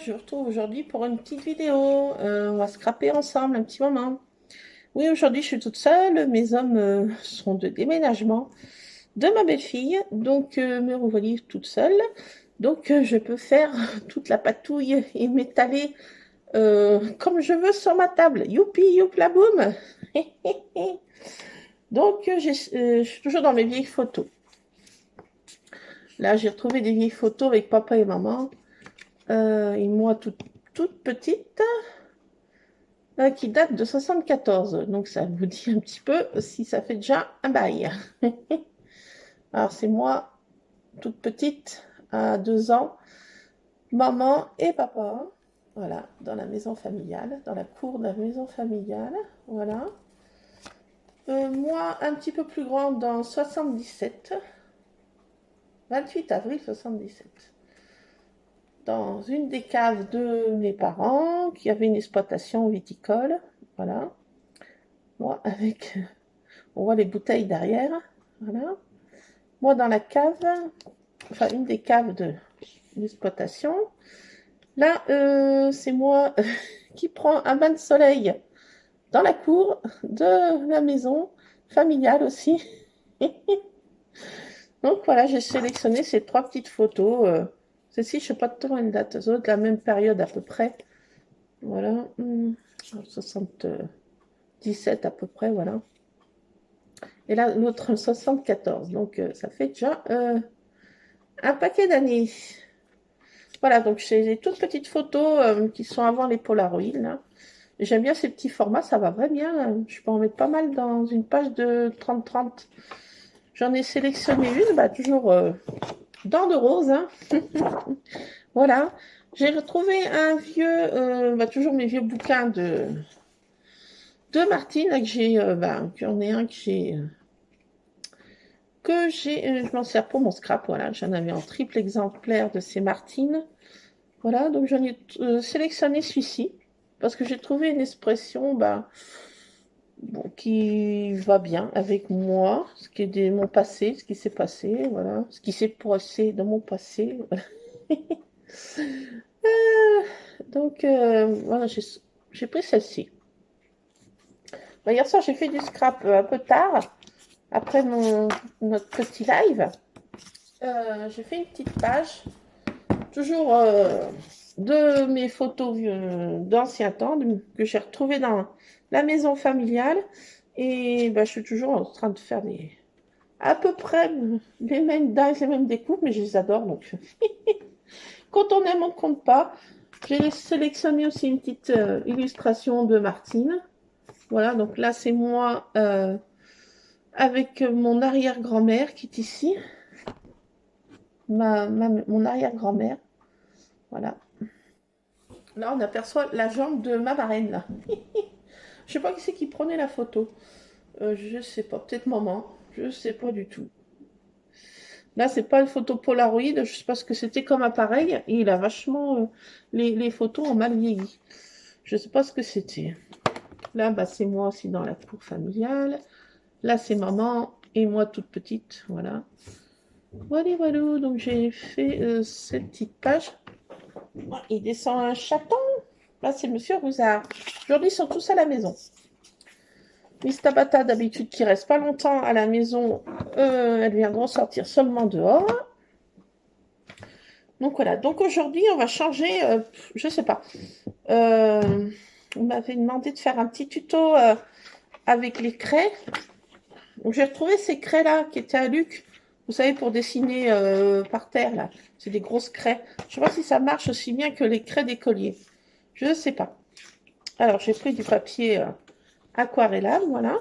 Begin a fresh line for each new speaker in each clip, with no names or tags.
je vous retrouve aujourd'hui pour une petite vidéo. On va scraper ensemble un petit moment. Oui, aujourd'hui je suis toute seule. Mes hommes sont de déménagement de ma belle-fille. Donc me revoilà toute seule. Donc je peux faire toute la patouille et m'étaler comme je veux sur ma table. Youpi, youpla boum. Donc je suis toujours dans mes vieilles photos. Là j'ai retrouvé des vieilles photos avec papa et maman. Et moi toute petite. Qui date de 74. Donc ça vous dit un petit peu si ça fait déjà un bail. Alors c'est moi, toute petite, à 2 ans, maman et papa. Voilà, dans la maison familiale, dans la cour de la maison familiale. Voilà. Moi, un petit peu plus grande dans 77. 28 avril 77. Dans une des caves de mes parents, qui avait une exploitation viticole. Voilà. Moi, avec... On voit les bouteilles derrière. Voilà. Moi, dans la cave, enfin, une des caves d'exploitation. Là, c'est moi qui prends un bain de soleil dans la cour de la maison familiale aussi. Donc, voilà, j'ai sélectionné ces 3 petites photos. Celle-ci, je ne sais pas trop une date, de la même période à peu près. Voilà, 77 à peu près, voilà. Et là, l'autre 74. Donc, ça fait déjà un paquet d'années. Voilà, donc j'ai des toutes petites photos qui sont avant les Polaroid. Là. J'aime bien ces petits formats, ça va vraiment bien. Je peux en mettre pas mal dans une page de 30-30. J'en ai sélectionné une, bah, toujours dents de rose. Hein. Voilà. J'ai retrouvé un vieux, toujours mes vieux bouquins de Martine, là, que j'ai, j'en ai un je m'en sers pour mon scrap, voilà, j'en avais en triple exemplaire de ces Martines. Voilà, donc j'en ai sélectionné celui-ci, parce que j'ai trouvé une expression qui va bien avec moi, ce qui est de mon passé, ce qui s'est passé, voilà, ce qui s'est passé dans mon passé. Voilà. Donc voilà, j'ai pris celle-ci. Hier soir, j'ai fait du scrap un peu tard, après notre petit live. J'ai fait une petite page, toujours de mes photos d'ancien temps, que j'ai retrouvées dans la maison familiale. Et je suis toujours en train de faire à peu près les mêmes dates, les mêmes découpes, mais je les adore. Donc, quand on aime, on ne compte pas. J'ai sélectionné aussi une petite illustration de Martine. Voilà, donc là, c'est moi avec mon arrière-grand-mère qui est ici. Mon arrière-grand-mère. Voilà. Là, on aperçoit la jambe de ma marraine, là. Je sais pas qui c'est qui prenait la photo. Je sais pas, peut-être maman. Je sais pas du tout. Là, c'est pas une photo Polaroid, je sais pas ce que c'était comme appareil. Et il a vachement... les photos ont mal vieilli. Je sais pas ce que c'était. Là, c'est moi aussi dans la cour familiale. Là, c'est maman et moi toute petite. Voilà. Voilà, voilà. Donc, j'ai fait cette petite page. Il descend un chaton. Là, c'est Monsieur Rousard. Aujourd'hui, ils sont tous à la maison. Miss Tabata, d'habitude, qui reste pas longtemps à la maison, elles viendront sortir seulement dehors. Donc voilà. Donc aujourd'hui, on va changer. Je sais pas. On m'avait demandé de faire un petit tuto avec les craies. Donc j'ai retrouvé ces craies-là qui étaient à Luc. Vous savez, pour dessiner par terre, là. C'est des grosses craies. Je sais pas si ça marche aussi bien que les craies d'écolier. Je ne sais pas. Alors, j'ai pris du papier aquarellable, voilà.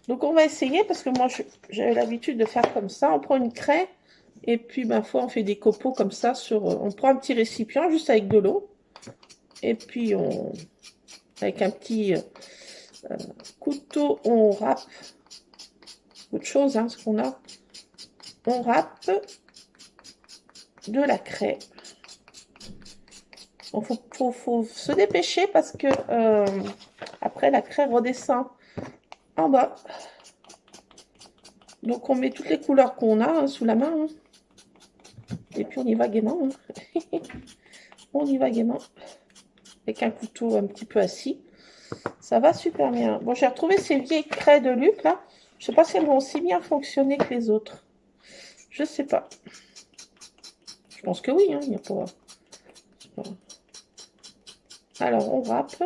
Donc, on va essayer, parce que moi, j'avais l'habitude de faire comme ça. On prend une craie, et puis, fois, on fait des copeaux comme ça. On prend un petit récipient, juste avec de l'eau. Et puis, avec un petit couteau, on râpe. Autre chose, hein, ce qu'on a. On râpe de la craie. Il faut se dépêcher parce que après la craie redescend en bas. Donc on met toutes les couleurs qu'on a sous la main. Hein. Et puis on y va gaiement. Hein. On y va gaiement. Avec un couteau un petit peu assis. Ça va super bien. Bon, j'ai retrouvé ces vieilles craies de Luc, là. Je sais pas si elles vont aussi bien fonctionner que les autres. Je sais pas. Je pense que oui, hein. Il n'y a pas... Alors, on râpe.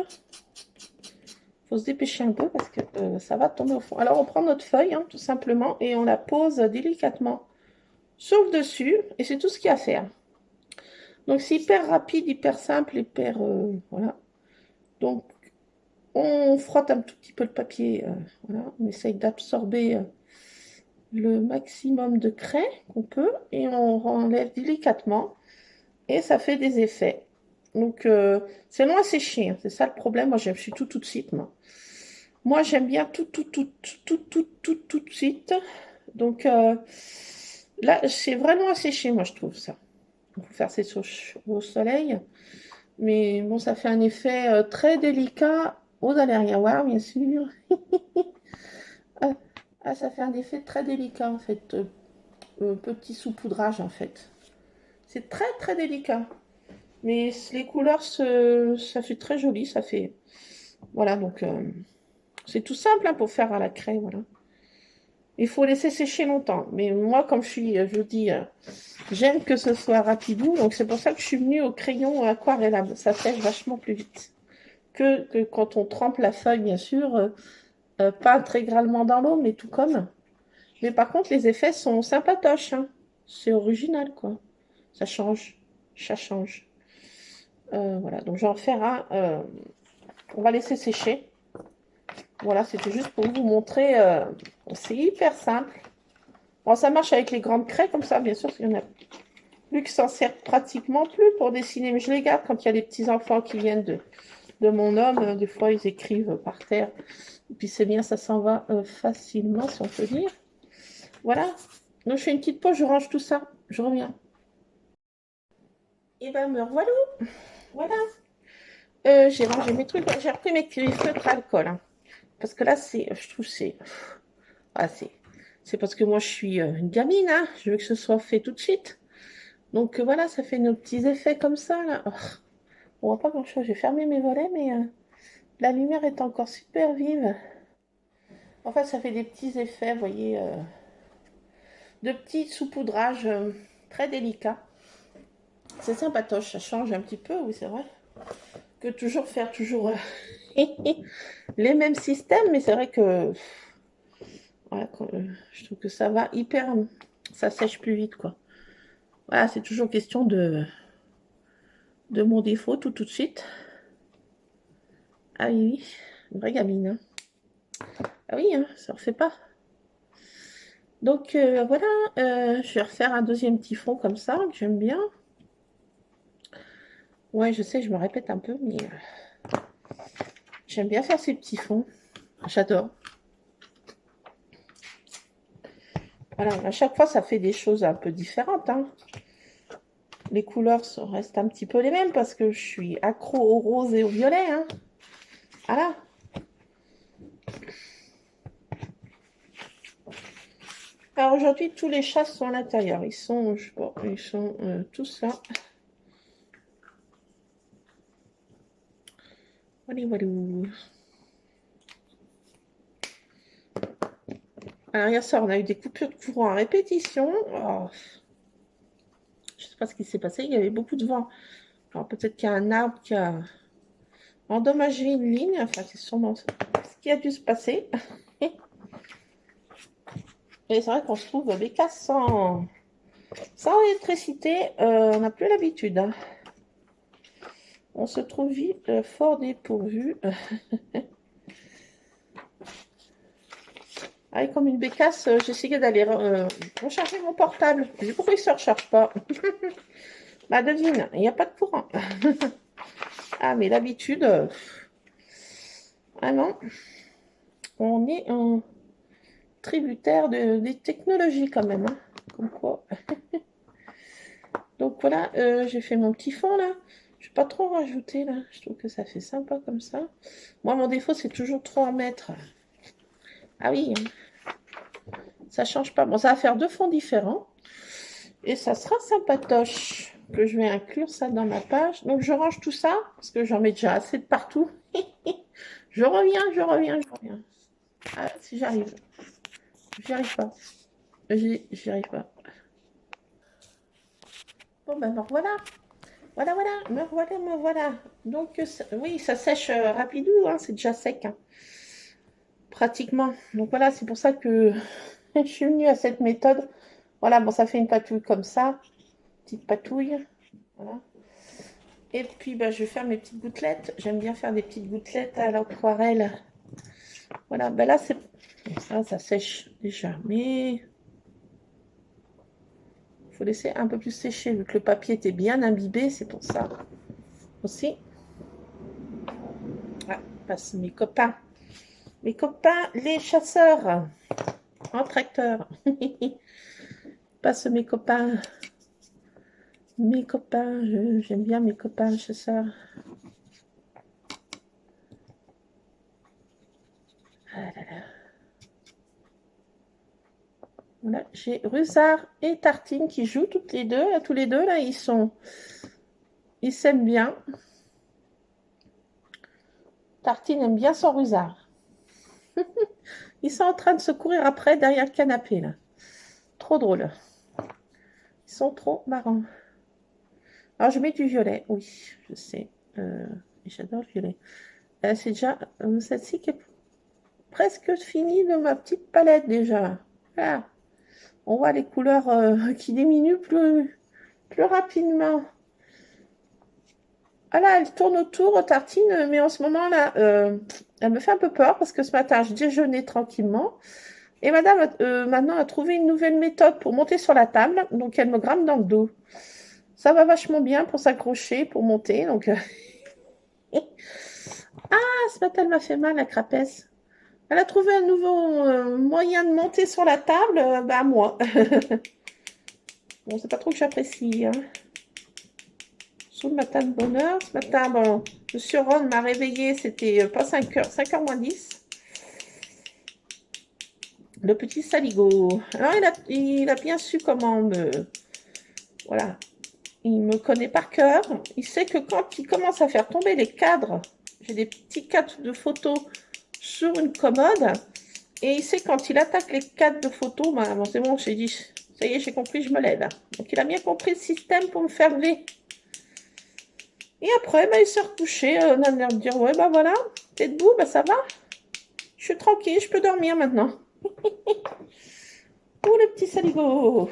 Faut se dépêcher un peu parce que ça va tomber au fond. Alors, on prend notre feuille, hein, tout simplement, et on la pose délicatement sur le dessus. Et c'est tout ce qu'il y a à faire. Donc, c'est hyper rapide, hyper simple, hyper... voilà. Donc, on frotte un tout petit peu le papier. Voilà. On essaye d'absorber le maximum de craie qu'on peut. Et on enlève délicatement. Et ça fait des effets. Donc, c'est long à sécher, hein. C'est ça le problème. Moi, je suis tout de suite, moi. Moi, j'aime bien tout de suite. Donc, là, c'est vraiment à sécher, moi, je trouve ça. Il faut faire ça au soleil. Mais bon, ça fait un effet très délicat. Vous allez rien voir, bien sûr. Ah, ah, ça fait un effet très délicat, en fait. Petit saupoudrage, en fait. C'est très, très délicat. Mais les couleurs, ça fait très joli. Ça fait... Voilà, donc... c'est tout simple hein, pour faire à la craie, voilà. Il faut laisser sécher longtemps. Mais moi, comme je vous dis, j'aime que ce soit rapidou. Donc, c'est pour ça que je suis venue au crayon aquarellable. Ça sèche vachement plus vite que quand on trempe la feuille, bien sûr. Pas intégralement dans l'eau, mais tout comme. Mais par contre, les effets sont sympatoches, hein. C'est original, quoi. Ça change. Ça change. Voilà, donc je vais en faire un. On va laisser sécher. Voilà, c'était juste pour vous montrer. C'est hyper simple. Bon, ça marche avec les grandes craies comme ça, bien sûr, parce qu'il y en a plus qui s'en servent pratiquement plus pour dessiner. Mais je les garde quand il y a des petits-enfants qui viennent de mon homme. Des fois, ils écrivent par terre. Et puis c'est bien, ça s'en va facilement, si on peut dire. Voilà. Donc je fais une petite pause, je range tout ça. Je reviens. Et ben me revoilà. Voilà. J'ai rangé mes trucs. J'ai repris mes feutres à alcool, hein. Parce que là, je trouve c'est... Ah, c'est parce que moi, je suis une gamine, hein. Je veux que ce soit fait tout de suite. Donc voilà, ça fait nos petits effets comme ça, là. Oh, on voit pas grand-chose. J'ai fermé mes volets, mais la lumière est encore super vive. Enfin, ça fait des petits effets, vous voyez, de petits saupoudrages très délicats. C'est sympatoche, ça change un petit peu, oui, c'est vrai. Que toujours faire les mêmes systèmes, mais c'est vrai que voilà, je trouve que ça va hyper, ça sèche plus vite, quoi. Voilà, c'est toujours question de mon défaut tout de suite. Ah oui, oui, une vraie gamine, hein. Ah oui, hein, ça ne refait pas. Donc voilà, je vais refaire un deuxième petit fond comme ça, que j'aime bien. Ouais, je sais, je me répète un peu, mais j'aime bien faire ces petits fonds. J'adore. Voilà, à chaque fois, ça fait des choses un peu différentes, hein. Les couleurs restent un petit peu les mêmes parce que je suis accro au rose et au violet, hein. Voilà. Alors aujourd'hui, tous les chats sont à l'intérieur. Ils sont, ils sont tous là. Voilà, voilà. Alors hier soir, on a eu des coupures de courant à répétition. Oh. Je ne sais pas ce qui s'est passé. Il y avait beaucoup de vent. Alors peut-être qu'il y a un arbre qui a endommagé une ligne. Enfin, c'est sûrement ce qui a dû se passer. Et c'est vrai qu'on se trouve bécasse sans électricité. On n'a plus l'habitude, hein. On se trouve vite fort dépourvu. Ah, comme une bécasse, j'essayais d'aller recharger mon portable. Je dis, pourquoi il ne se recharge pas? Bah, devine, il n'y a pas de courant. Ah, mais l'habitude, vraiment, on est en tributaire des technologies quand même, hein. Comme quoi. Donc voilà, j'ai fait mon petit fond là. Je ne vais pas trop rajouter là. Je trouve que ça fait sympa comme ça. Moi, mon défaut, c'est toujours trop en mettre. Ah oui, hein. Ça change pas. Bon, ça va faire deux fonds différents. Et ça sera sympatoche que je vais inclure ça dans ma page. Donc je range tout ça parce que j'en mets déjà assez de partout. Je reviens, je reviens, je reviens. Ah, si j'arrive. J'y arrive pas. J'y arrive pas. Bon ben me voilà. Voilà, voilà, me voilà, me voilà. Donc oui, ça sèche rapidou, hein, c'est déjà sec, hein, pratiquement. Donc voilà, c'est pour ça que je suis venue à cette méthode. Voilà, bon, ça fait une patouille comme ça, petite patouille. Voilà. Et puis, bah, je vais faire mes petites gouttelettes. J'aime bien faire des petites gouttelettes à l'aquarelle. Voilà, ben là, c'est ça sèche déjà. Mais il faut laisser un peu plus sécher, vu que le papier était bien imbibé, c'est pour ça. Aussi, ah, passe mes copains. Mes copains, les chasseurs en tracteur. Passe mes copains. Mes copains, j'aime bien mes copains chasseurs. Ah là là. Voilà, j'ai Rusard et Tartine qui jouent toutes les deux. Là, tous les deux, là, ils s'aiment bien. Tartine aime bien son Rusard. Ils sont en train de se courir après derrière le canapé, là. Trop drôle. Ils sont trop marrants. Alors, je mets du violet, oui, je sais. J'adore le violet. C'est déjà celle-ci qui est presque finie de ma petite palette déjà. Voilà. On voit les couleurs qui diminuent plus rapidement. Ah là, elle tourne autour, tartine, mais en ce moment-là, elle me fait un peu peur parce que ce matin, je déjeunais tranquillement. Et madame, maintenant, a trouvé une nouvelle méthode pour monter sur la table. Donc, elle me grimpe dans le dos. Ça va vachement bien pour s'accrocher, pour monter. Donc, ah, ce matin, elle m'a fait mal, la crapesse. Elle a trouvé un nouveau moyen de monter sur la table, bah moi. Bon, c'est pas trop que j'apprécie, hein. Sous le matin de bonheur. Ce matin, bon, Monsieur Ron m'a réveillé, c'était pas 5h, 5h moins 10. Le petit saligo. Alors, il a bien su comment me... Voilà. Il me connaît par cœur. Il sait que quand il commence à faire tomber les cadres, j'ai des petits cadres de photos sur une commode, et il sait quand il attaque les cadres de photos, bah, bon, c'est bon, j'ai dit, ça y est, j'ai compris, je me lève. Donc, il a bien compris le système pour me faire lever. Et après, bah, il s'est recouché, on a l'air de dire, ouais, bah voilà, t'es debout, bah ça va. Je suis tranquille, je peux dormir maintenant. Oh, le petit saligo.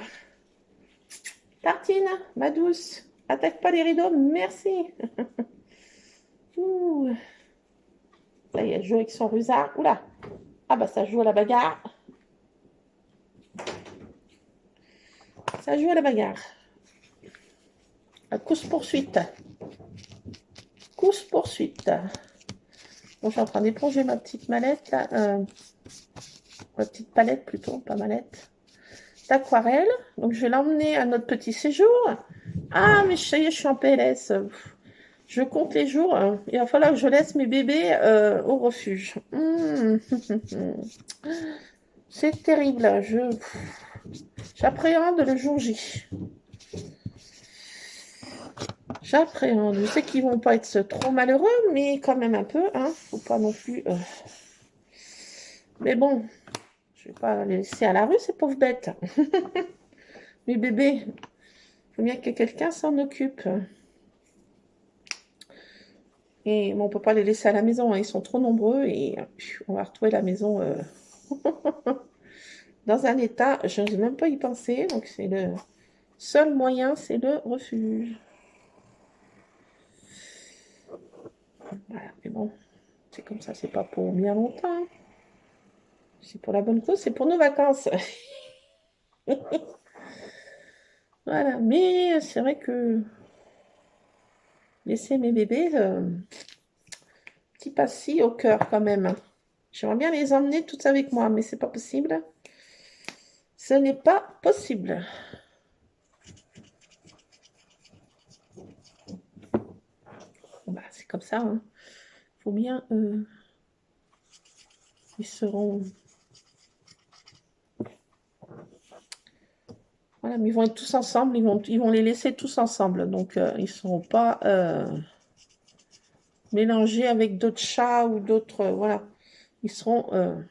Tartine, ma douce, attaque pas les rideaux, merci. Ouh. Ça y est, elle joue avec son rusard. Oula. Ah bah ça joue à la bagarre. Ça joue à la bagarre. Course-poursuite. Course-poursuite. Bon, je suis en train d'éponger ma petite mallette, là. Ma petite palette plutôt, pas mallette. D'aquarelle. Donc je vais l'emmener à notre petit séjour. Ah, mais ça y est, je suis en PLS. Je compte les jours. Il va falloir que je laisse mes bébés au refuge. C'est terrible. J'appréhende le jour J. J'appréhende. Je sais qu'ils vont pas être trop malheureux, mais quand même un peu. Hein. Faut pas non plus. Mais bon, je vais pas les laisser à la rue, ces pauvres bêtes. Mes bébés, il faut bien que quelqu'un s'en occupe. Et bon, on peut pas les laisser à la maison, hein. Ils sont trop nombreux et on va retrouver la maison dans un état. Je n'ose même pas y penser. Donc c'est le seul moyen, c'est le refuge. Voilà, mais bon, c'est comme ça, c'est pas pour bien longtemps. C'est pour la bonne cause, c'est pour nos vacances. Voilà, mais c'est vrai que laisser mes bébés, petit passis au cœur quand même. J'aimerais bien les emmener toutes avec moi, mais c'est pas possible. Ce n'est pas possible. Bon, bah, c'est comme ça, hein. Faut bien. Ils seront. Voilà, mais ils vont être tous ensemble, ils vont les laisser tous ensemble. Donc, ils ne seront pas mélangés avec d'autres chats ou d'autres... voilà, ils seront...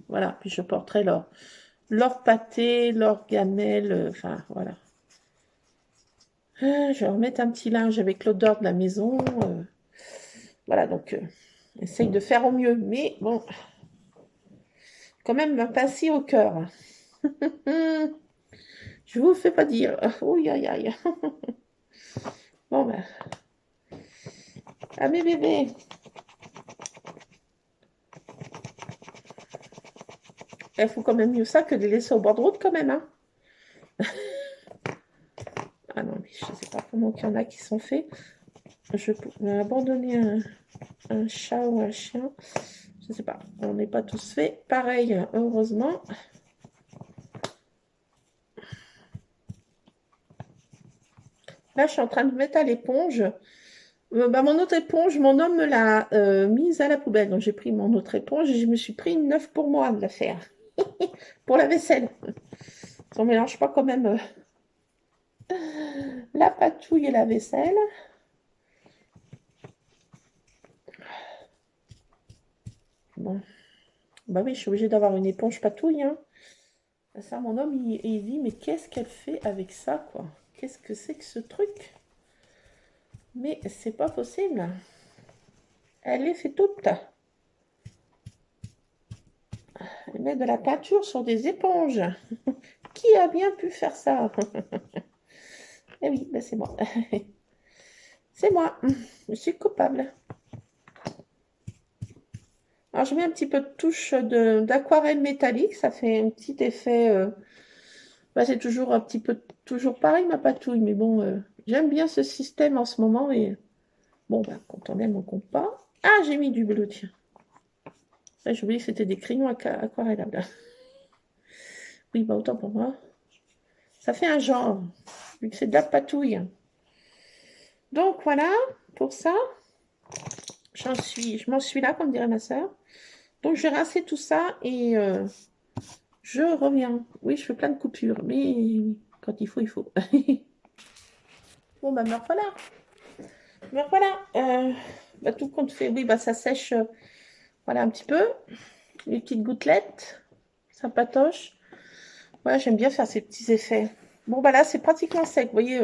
voilà, puis je porterai leur pâté, leur gamelle, enfin, voilà. Je vais remettre un petit linge avec l'odeur de la maison. Voilà, donc, essaye de faire au mieux. Mais bon, quand même, un pinceau au cœur. Je vous fais pas dire. Ouh, aïe, aïe. Bon, ben, à mes bébés. Il faut quand même mieux ça que de les laisser au bord de route, quand même, hein. Ah non, mais je sais pas comment il y en a qui sont faits. Je peux abandonner un chat ou un chien. Je sais pas. On n'est pas tous faits pareil, heureusement. Là, je suis en train de mettre à l'éponge. Bah, mon autre éponge, mon homme me l'a mise à la poubelle. Donc, j'ai pris mon autre éponge et je me suis pris une neuve pour moi de la faire. Pour la vaisselle. On ne mélange pas quand même la patouille et la vaisselle. Bon. Bah oui, je suis obligée d'avoir une éponge patouille, hein. Ça, mon homme, il dit, mais qu'est-ce qu'elle fait avec ça, quoi? Qu'est-ce que c'est que ce truc? Mais c'est pas possible. Elle les fait toutes. Elle met de la peinture sur des éponges. Qui a bien pu faire ça? Eh oui, ben c'est moi. C'est moi. Je suis coupable. Alors, je mets un petit peu de touche d'aquarelle métallique. Ça fait un petit effet. Bah, c'est toujours un petit peu, toujours pareil ma patouille. Mais bon, j'aime bien ce système en ce moment. Et bon, bah, quand on aime, on compte pas. Ah, j'ai mis du bleu, tiens. Ouais, j'ai oublié que c'était des crayons aquarellables. Oui, bah, autant pour moi. Ça fait un genre, vu que c'est de la patouille. Donc, voilà, pour ça. Je m'en suis là, comme dirait ma soeur. Donc, je vais rincer tout ça et je reviens. Oui, je fais plein de coupures, mais quand il faut, il faut. Bon, bah, me revoilà. Me revoilà. Bah, tout compte fait, oui, bah, ça sèche, voilà, un petit peu. Les petites gouttelettes, ça patoche. Voilà, j'aime bien faire ces petits effets. Bon, bah là, c'est pratiquement sec. Vous voyez,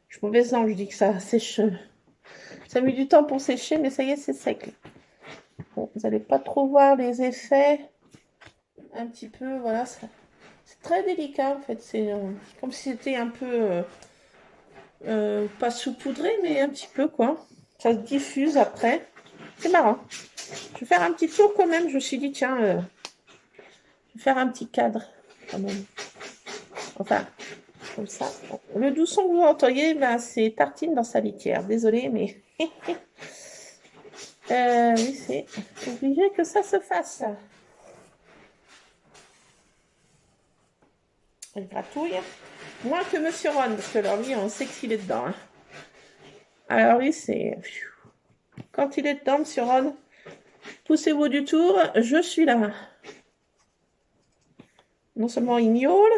je suis mauvaise langue, je dis que ça sèche. Ça a mis du temps pour sécher, mais ça y est, c'est sec. Bon, vous n'allez pas trop voir les effets. Un petit peu, voilà, c'est très délicat en fait. C'est comme si c'était un peu, pas saupoudré, mais un petit peu quoi. Ça se diffuse après. C'est marrant. Je vais faire un petit tour quand même. Je me suis dit, tiens, je vais faire un petit cadre quand même. Enfin, comme ça. Bon. Le doux son que vous entendez, ben, c'est Tartine dans sa litière. Désolée, mais oui, c'est obligé que ça se fasse. Elle gratouille. Moins que Monsieur Ron, parce que alors lui, on sait qu'il est dedans. Hein. Alors lui, c'est... Quand il est dedans, Monsieur Ron, poussez-vous du tour, je suis là. Non seulement il miaule,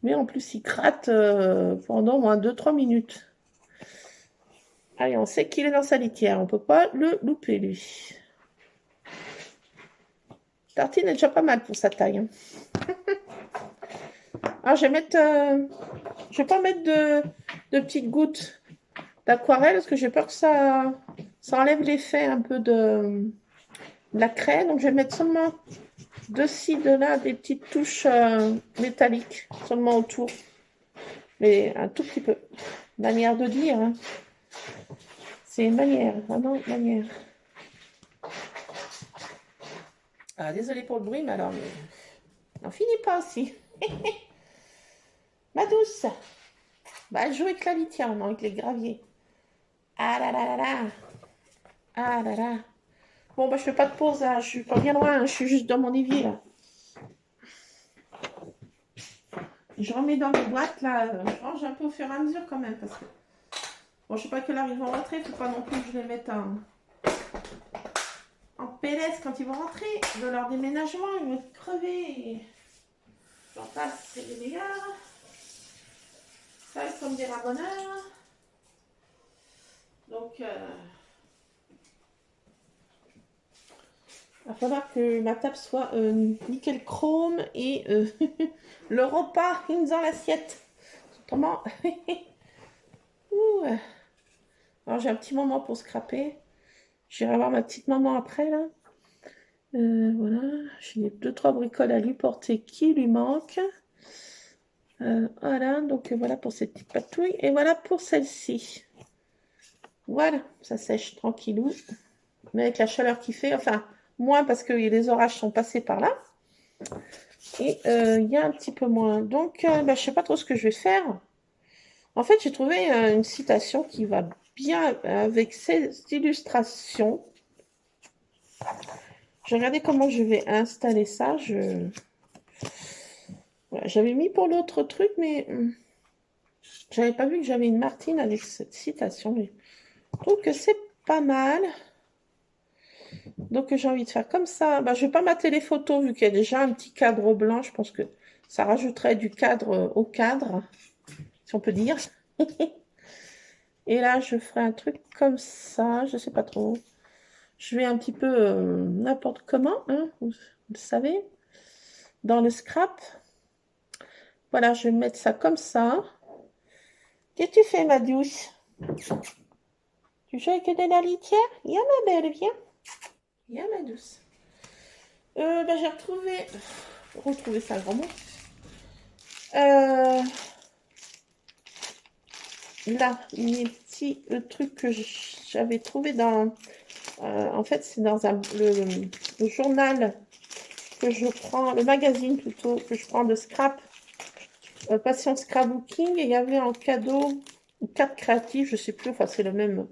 mais en plus il gratte pendant au moins 2-3 minutes. Allez, on sait qu'il est dans sa litière, on ne peut pas le louper, lui. Tartine est déjà pas mal pour sa taille. Hein. Alors, je vais mettre... je vais pas mettre de petites gouttes d'aquarelle, parce que j'ai peur que ça enlève l'effet un peu de la craie. Donc, je vais mettre seulement de ci, de là, des petites touches métalliques, seulement autour. Mais un tout petit peu. Manière de dire. Hein. C'est une manière, vraiment une manière. Ah, désolée pour le bruit, mais alors, n'en finis pas aussi. Ma douce. Bah, elle joue avec la litière, non, avec les graviers. Ah là là là là. Ah là là. Bon, bah, je fais pas de pause, hein. Je suis pas bien loin, hein. Je suis juste dans mon évier, là. Je remets dans les boîtes, là. Je range un peu au fur et à mesure, quand même, parce que... Bon, je sais pas à quelle heure ils vont rentrer. Faut pas non plus que je les mette en PLS quand ils vont rentrer de leur déménagement. Ils vont être crevés. J'en passe, c'est les meilleurs. Ça, comme des ramoneurs. Donc, il va falloir que ma table soit nickel chrome et le repas dans l'assiette. Autrement, alors j'ai un petit moment pour scraper. J'irai voir ma petite maman après là. Voilà, j'ai 2-3 bricoles à lui porter qui lui manquent. Voilà, donc voilà pour cette petite patouille. Et voilà pour celle-ci. Voilà, ça sèche tranquillou. Mais avec la chaleur qui fait, enfin, moins parce que les orages sont passés par là. Et il y a un petit peu moins. Donc, je ne sais pas trop ce que je vais faire. En fait, j'ai trouvé une citation qui va bien avec cette illustration. Je vais regarder comment je vais installer ça. Voilà, j'avais mis pour l'autre truc, mais j'avais pas vu que j'avais une Martine avec cette citation. Mais je trouve que c'est pas mal. Donc j'ai envie de faire comme ça. Je vais pas mater les photos vu qu'il y a déjà un petit cadre blanc. Je pense que ça rajouterait du cadre au cadre, si on peut dire. Et là, je ferai un truc comme ça. Je sais pas trop. Je vais un petit peu n'importe comment, hein, vous le savez, dans le scrap. Voilà, je vais mettre ça comme ça. Qu'est-ce que tu fais, ma douce? Tu joues avec de la litière? Viens, ma belle, viens. Viens, ma douce. J'ai retrouvé ça, grand mot. Là, mes petits trucs que j'avais trouvé dans... en fait, c'est dans le journal que je prends, le magazine plutôt, que je prends de scrap. Passion Scrapbooking, et il y avait en cadeau une carte créative, je sais plus, enfin c'est le même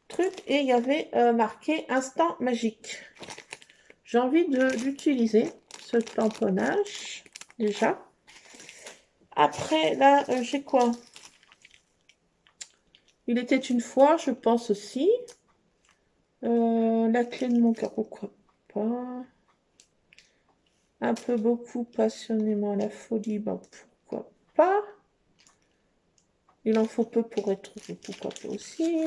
truc, et il y avait marqué Instant Magique. J'ai envie d'utiliser ce tamponnage, déjà. Après, là, j'ai quoi? Il était une fois, je pense aussi. La clé de mon cœur, pourquoi pas? Un peu beaucoup, passionnément, la folie, pourquoi pas? Il en faut peu pour être trouvé, pourquoi pas aussi.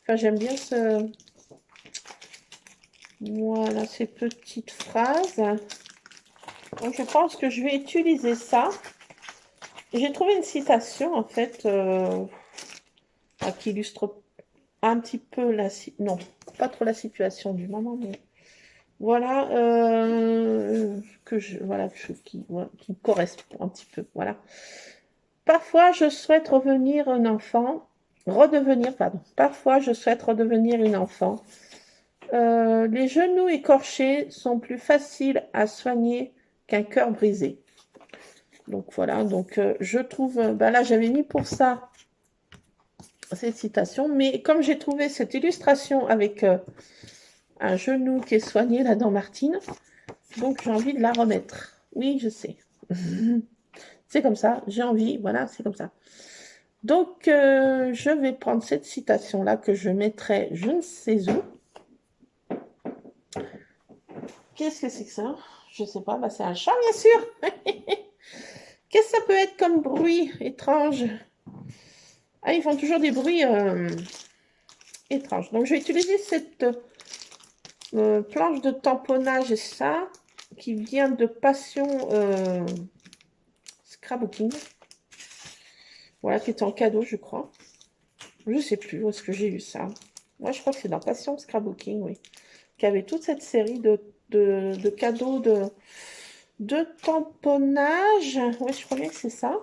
Enfin, j'aime bien voilà, ces petites phrases. Donc, je pense que je vais utiliser ça. J'ai trouvé une citation, en fait, qui illustre un petit peu la... Non, pas trop la situation du moment, mais... Voilà, qui me correspond un petit peu, voilà. Parfois, je souhaite redevenir un enfant. Parfois, je souhaite redevenir une enfant. Les genoux écorchés sont plus faciles à soigner qu'un cœur brisé. Donc voilà, donc je trouve, là j'avais mis pour ça cette citation, mais comme j'ai trouvé cette illustration avec un genou qui est soigné là dans Martine, donc j'ai envie de la remettre. Oui, je sais. C'est comme ça, j'ai envie, voilà, c'est comme ça. Donc, je vais prendre cette citation-là que je mettrai je ne sais où. Qu'est-ce que c'est que ça? Je ne sais pas, c'est un chat, bien sûr. Qu'est-ce que ça peut être comme bruit étrange? Ah, ils font toujours des bruits étranges. Donc, je vais utiliser cette planche de tamponnage, et ça, qui vient de Passion Scrapbooking. Voilà, qui est en cadeau, je crois. Je ne sais plus où est-ce que j'ai eu ça. Moi, je crois que c'est dans Passion Scrapbooking, oui. Qui avait toute cette série de cadeaux de tamponnage. Oui, je crois bien que c'est ça.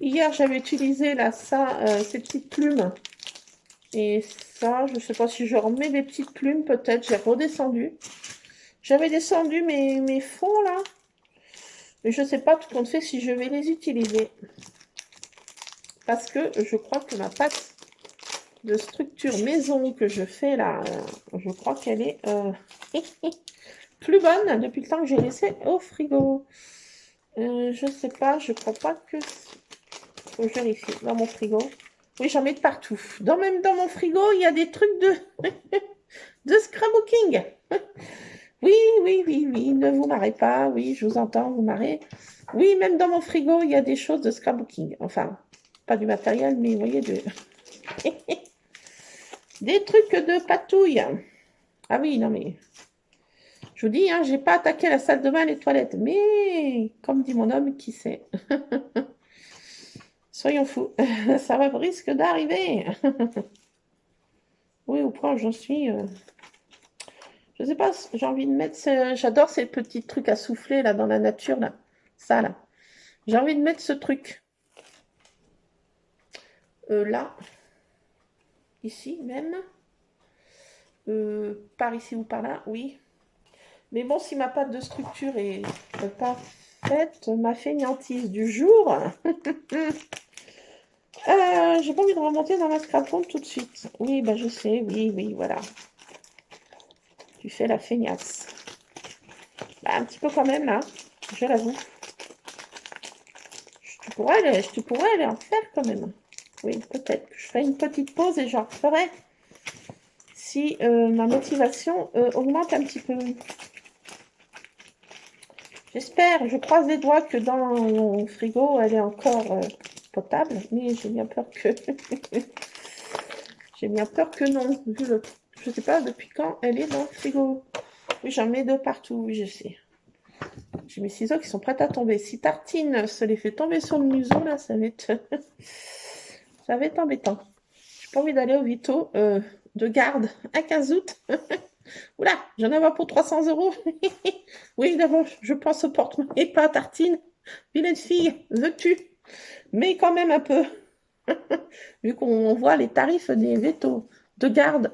Hier, j'avais utilisé là, ces petites plumes. Et ça, je ne sais pas si je remets des petites plumes, peut-être. J'ai redescendu. J'avais descendu mes fonds là. Mais je ne sais pas tout compte fait si je vais les utiliser. Parce que je crois que ma pâte de structure maison que je fais là, je crois qu'elle est plus bonne depuis le temps que j'ai laissé au frigo. Je sais pas, je crois pas que... Faut que je vérifie dans mon frigo. Oui, j'en mets de partout. Même dans mon frigo, il y a des trucs de scrapbooking. Oui, oui, oui, oui, ne vous marrez pas. Oui, je vous entends, vous marrez. Oui, même dans mon frigo, il y a des choses de scrapbooking. Enfin, pas du matériel, mais vous voyez, des trucs de patouille. Ah oui, non mais, je vous dis, hein, j'ai pas attaqué la salle de bain et les toilettes. Mais, comme dit mon homme, qui sait? Soyons fous, ça risque d'arriver. Oui, au point où j'en suis. Je sais pas, j'ai envie de mettre. J'adore ces petits trucs à souffler là dans la nature là. Ça là. J'ai envie de mettre ce truc. Là, ici même. Par ici ou par là, oui. Mais bon, si ma pâte de structure est pas faite, ma fainéantise du jour. J'ai pas envie de remonter dans ma scrapon tout de suite. Oui, bah je sais, oui, oui, voilà. Tu fais la feignasse. Bah, un petit peu quand même là, je l'avoue. Je pourrais aller en faire quand même. Oui, peut-être que je ferai une petite pause et j'en referai si ma motivation augmente un petit peu. J'espère, je croise les doigts que dans mon frigo, elle est encore potable, mais j'ai bien peur que... j'ai bien peur que non, vu le... Je sais pas depuis quand elle est dans le frigo. Oui, j'en mets de partout, oui, je sais. J'ai mes ciseaux qui sont prêts à tomber. Si Tartine se les fait tomber sur le museau, là, ça va être... ça va être embêtant. J'ai pas envie d'aller au Vito de garde à 15 août. Oula, j'en ai pour 300 €. Oui, d'abord, je pense au porte-monnaie, pas à Tartine. Vilaine fille, veux-tu? Mais quand même un peu, vu qu'on voit les tarifs des vétos de garde.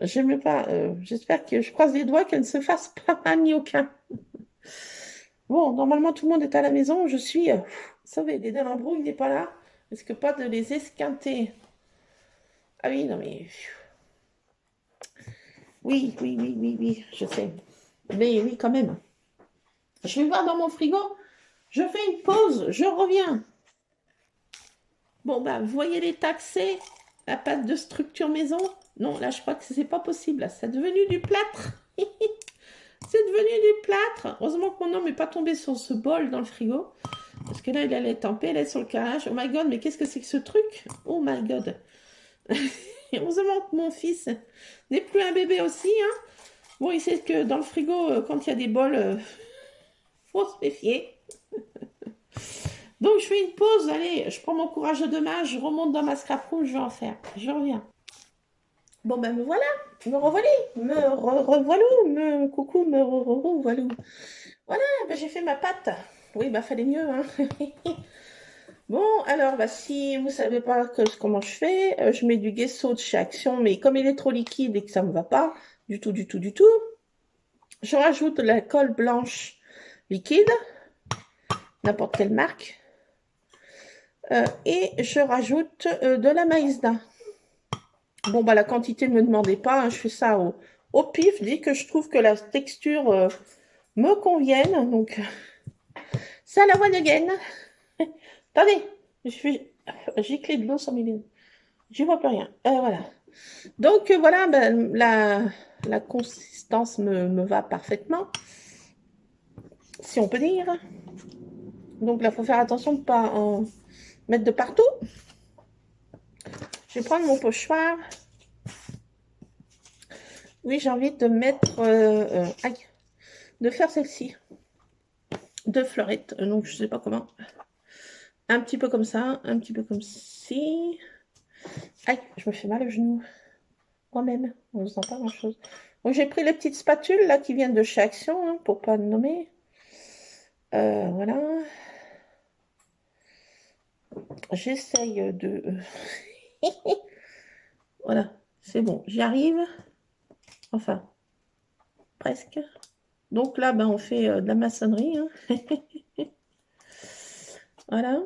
J'aime pas. J'espère que je croise les doigts qu'elle ne se fasse pas ni aucun. Bon, normalement, tout le monde est à la maison. Je suis sauvée. Des Delambro, il n'est pas là. Risque pas de les esquinter. Ah oui, non mais... Oui, oui, oui, oui, oui, je sais. Mais oui, quand même. Je vais voir dans mon frigo. Je fais une pause. Je reviens. Bon, bah, vous voyez les taxés, la pâte de structure maison? Non, là, je crois que c'est pas possible. Là, c'est devenu du plâtre. C'est devenu du plâtre. Heureusement que mon homme n'est pas tombé sur ce bol dans le frigo. Parce que là, il allait tamper, elle est sur le carrelage. Oh my god, mais qu'est-ce que c'est que ce truc? Oh my god. Heureusement que mon fils n'est plus un bébé aussi. Hein. Bon, il sait que dans le frigo, quand il y a des bols, faut se méfier. Donc, je fais une pause. Allez, je prends mon courage de demain. Je remonte dans ma scrap room. Je vais en faire. Je reviens. Bon, ben me voilà. Me revoilà. Revoilou. Coucou, me revoilou. Voilà, ben, j'ai fait ma pâte. Oui, bah fallait mieux. Hein. Bon, alors, bah, si vous savez pas comment je fais, je mets du gesso de chez Action, mais comme il est trop liquide et que ça me va pas, du tout, du tout, du tout, je rajoute de la colle blanche liquide, n'importe quelle marque, et je rajoute de la maïzena. Bon, bah la quantité ne me demandez pas, hein, je fais ça au pif, dès que je trouve que la texture me convienne. Donc, ça la one again. Attendez, j'ai clé de l'eau sur mes lunettes. J'y vois plus rien. Voilà. Donc, voilà, ben, la consistance me va parfaitement, si on peut dire. Donc là, il faut faire attention de ne pas en mettre de partout. Je vais prendre mon pochoir. Oui, j'ai envie de mettre... de faire celle-ci. Deux fleurettes. Donc, je ne sais pas comment. Un petit peu comme ça. Un petit peu comme ci. Aïe, je me fais mal au genou. Moi-même. On ne sent pas grand-chose. Donc, j'ai pris les petites spatules là qui viennent de chez Action, hein, pour pas nommer. Voilà. J'essaye de... voilà, c'est bon, j'y arrive. Enfin, presque. Donc là, ben, on fait de la maçonnerie. Hein. Voilà.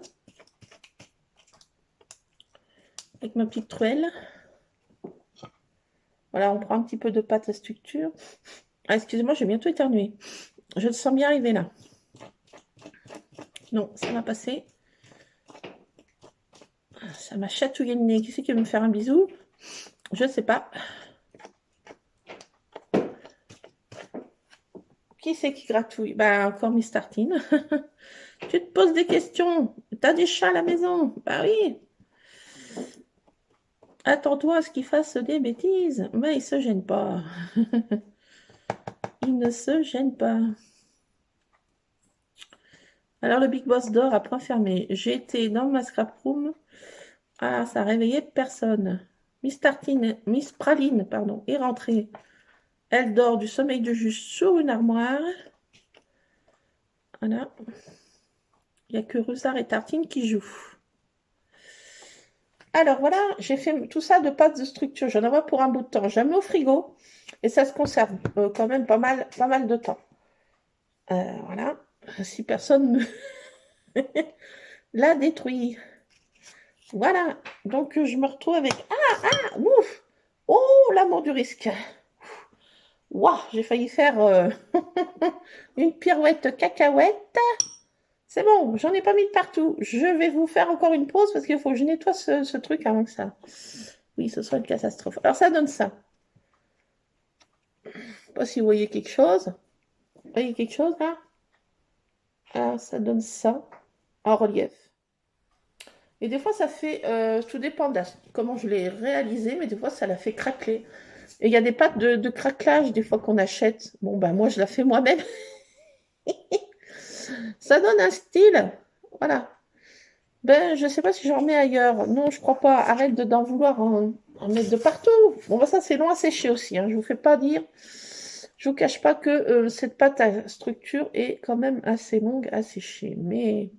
Avec ma petite truelle. Voilà, on prend un petit peu de pâte à structure. Ah, excusez-moi, j'ai bientôt éternué. Je le sens bien arriver là. Non, ça m'a passé. Ça m'a chatouillé le nez. Qui c'est qui veut me faire un bisou? Je ne sais pas. Qui c'est qui gratouille? Ben, encore Miss Tartine. Tu te poses des questions. T'as des chats à la maison? Ben oui. Attends-toi à ce qu'ils fassent des bêtises. Mais ils se gênent pas. Ils ne se gênent pas. Alors, le Big Boss dort à point fermé. J'ai été dans ma scrap room. Ah, ça a réveillé personne. Miss Tartine, Miss Praline, pardon, est rentrée. Elle dort du sommeil de juste sur une armoire. Voilà. Il n'y a que Rusard et Tartine qui jouent. Alors voilà, j'ai fait tout ça de pâtes de structure. J'en avais pour un bout de temps. J'ai mis au frigo et ça se conserve quand même pas mal de temps. Voilà. Si personne me l'a détruit. Voilà. Donc je me retrouve avec... Ouf. Oh, l'amour du risque. Waouh, j'ai failli faire une pirouette cacahuète. C'est bon, j'en ai pas mis de partout. Je vais vous faire encore une pause parce qu'il faut que je nettoie ce truc avant que ça... Oui, ce soit une catastrophe. Alors, ça donne ça. Je ne sais pas si vous voyez quelque chose. Vous voyez quelque chose, là? Alors, ça donne ça en relief. Et des fois, ça fait... tout dépend de comment je l'ai réalisé, mais des fois, ça la fait craquer. Et il y a des pâtes de craquelage, des fois, qu'on achète. Bon, ben, moi, je la fais moi-même. Ça donne un style. Voilà. Ben, je sais pas si j'en remets ailleurs. Non, je crois pas. Arrête d'en vouloir en mettre de partout. Bon, ben ça, c'est long à sécher aussi. Hein. Je vous fais pas dire. Je vous cache pas que cette pâte à structure est quand même assez longue à sécher. Mais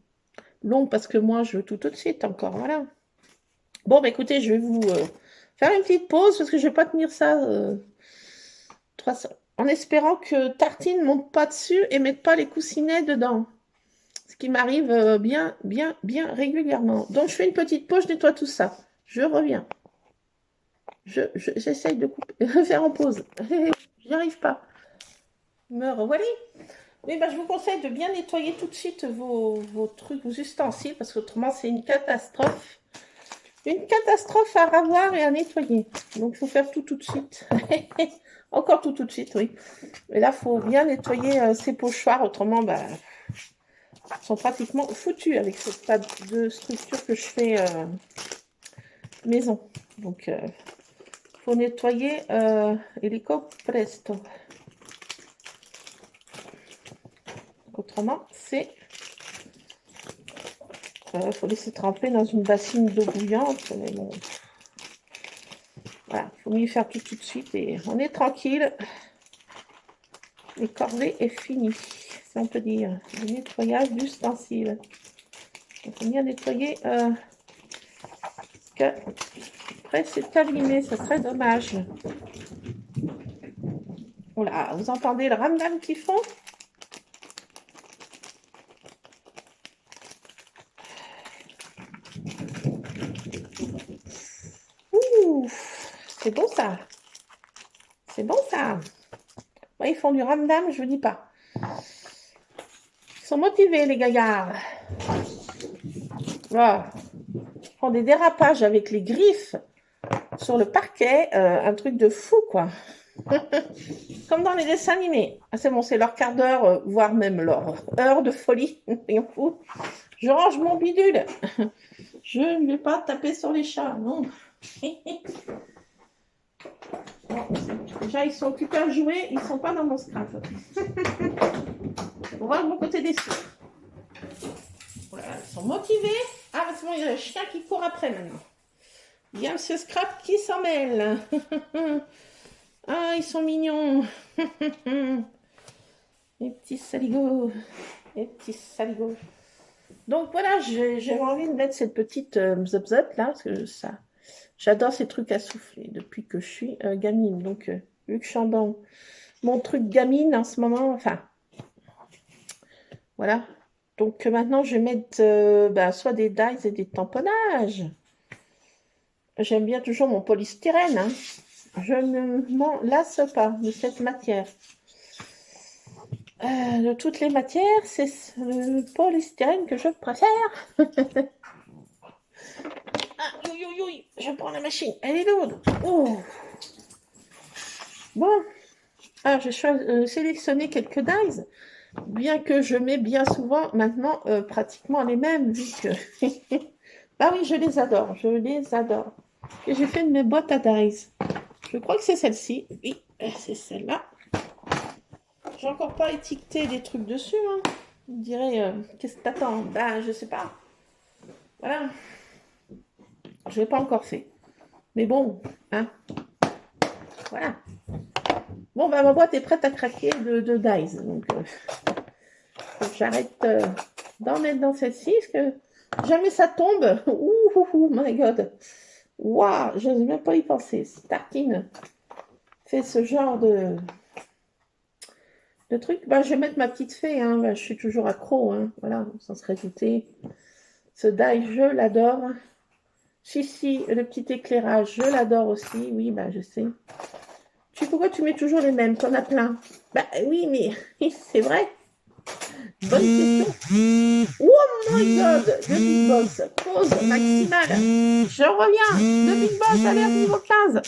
longue parce que moi, je veux tout de suite encore. Voilà. Bon, ben écoutez, je vais vous faire une petite pause parce que je vais pas tenir ça en espérant que Tartine ne monte pas dessus et mette pas les coussinets dedans. Ce qui m'arrive bien régulièrement. Donc, je fais une petite pause, je nettoie tout ça. Je reviens. J'essaye de faire en pause. J'y arrive pas. Me revoilà. Oui, ben, je vous conseille de bien nettoyer tout de suite vos trucs, vos ustensiles, parce qu'autrement, c'est une catastrophe. Une catastrophe à ravoir et à nettoyer. Donc, il faut faire tout de suite. Encore tout de suite, oui. Et là, il faut bien nettoyer ces pochoirs, autrement, bah, sont pratiquement foutus avec cette pâte de structure que je fais maison. Donc, faut nettoyer illico presto. Autrement, c'est... faut laisser tremper dans une bassine d'eau bouillante. Mais bon, voilà, il faut mieux faire tout de suite et on est tranquille. Les corvées est fini, si on peut dire. Le nettoyage d'ustensiles. Il faut bien nettoyer que après c'est abîmé, ça serait dommage. Voilà, vous entendez le ramdam qu'ils font? Ouh, c'est bon ça. C'est bon ça. Ouais, ils font du ramdam, je vous dis pas. Ils sont motivés les gaillards. Voilà. Ils font des dérapages avec les griffes sur le parquet, un truc de fou quoi. Comme dans les dessins animés. Ah, c'est bon, c'est leur quart d'heure, voire même leur heure de folie. Je range mon bidule. Je ne vais pas taper sur les chats, non. Bon, déjà, ils sont occupés à jouer, ils ne sont pas dans mon scrap. On va de mon côté des sous. Voilà, ils sont motivés. Ah, c'est bon, il y a le chien qui court après maintenant. Il y a Monsieur Scrap qui s'en mêle. Ah, ils sont mignons. Les petits saligots. Les petits saligots. Donc voilà, j'ai envie de mettre cette petite zop là, parce que ça, j'adore ces trucs à souffler depuis que je suis gamine. Donc, vu que je suis dans mon truc gamine en ce moment, enfin, voilà. Donc maintenant, je vais mettre soit des dies et des tamponnages. J'aime bien toujours mon polystyrène. Hein. Je ne m'en lasse pas de cette matière. De toutes les matières, c'est le polystyrène que je préfère. Ah, je prends la machine. Elle est lourde. Oh. Bon. Alors, j'ai sélectionné quelques dies, bien que je mets bien souvent maintenant pratiquement les mêmes, vu que... Ah oui, je les adore, je les adore. Et j'ai fait une mes boîtes à dies. Je crois que c'est celle-ci. Oui, c'est celle-là. J'ai encore pas étiqueté des trucs dessus. Hein. On dirait, qu'est-ce que t'attends? Ben, je sais pas. Voilà. Je l'ai pas encore fait. Mais bon, hein. Voilà. Bon, ben, ma boîte est prête à craquer de dies. Donc, faut que j'arrête d'en mettre dans celle-ci. Parce que jamais ça tombe. Ouh, my God. Waouh, je n'ose même pas y penser. Starkin fait ce genre de truc. Ben, je vais mettre ma petite fée. Hein. Ben, je suis toujours accro. Hein. Voilà, sans se réjouter. Ce die, je l'adore. Si, le petit éclairage, je l'adore aussi. Oui, ben, je sais. Tu sais pourquoi tu mets toujours les mêmes? T'en as plein. Bah oui, mais c'est vrai. Bonne question. Oh my God, le Big Boss, pause maximale. Je reviens. Le Big Boss alerte niveau 15.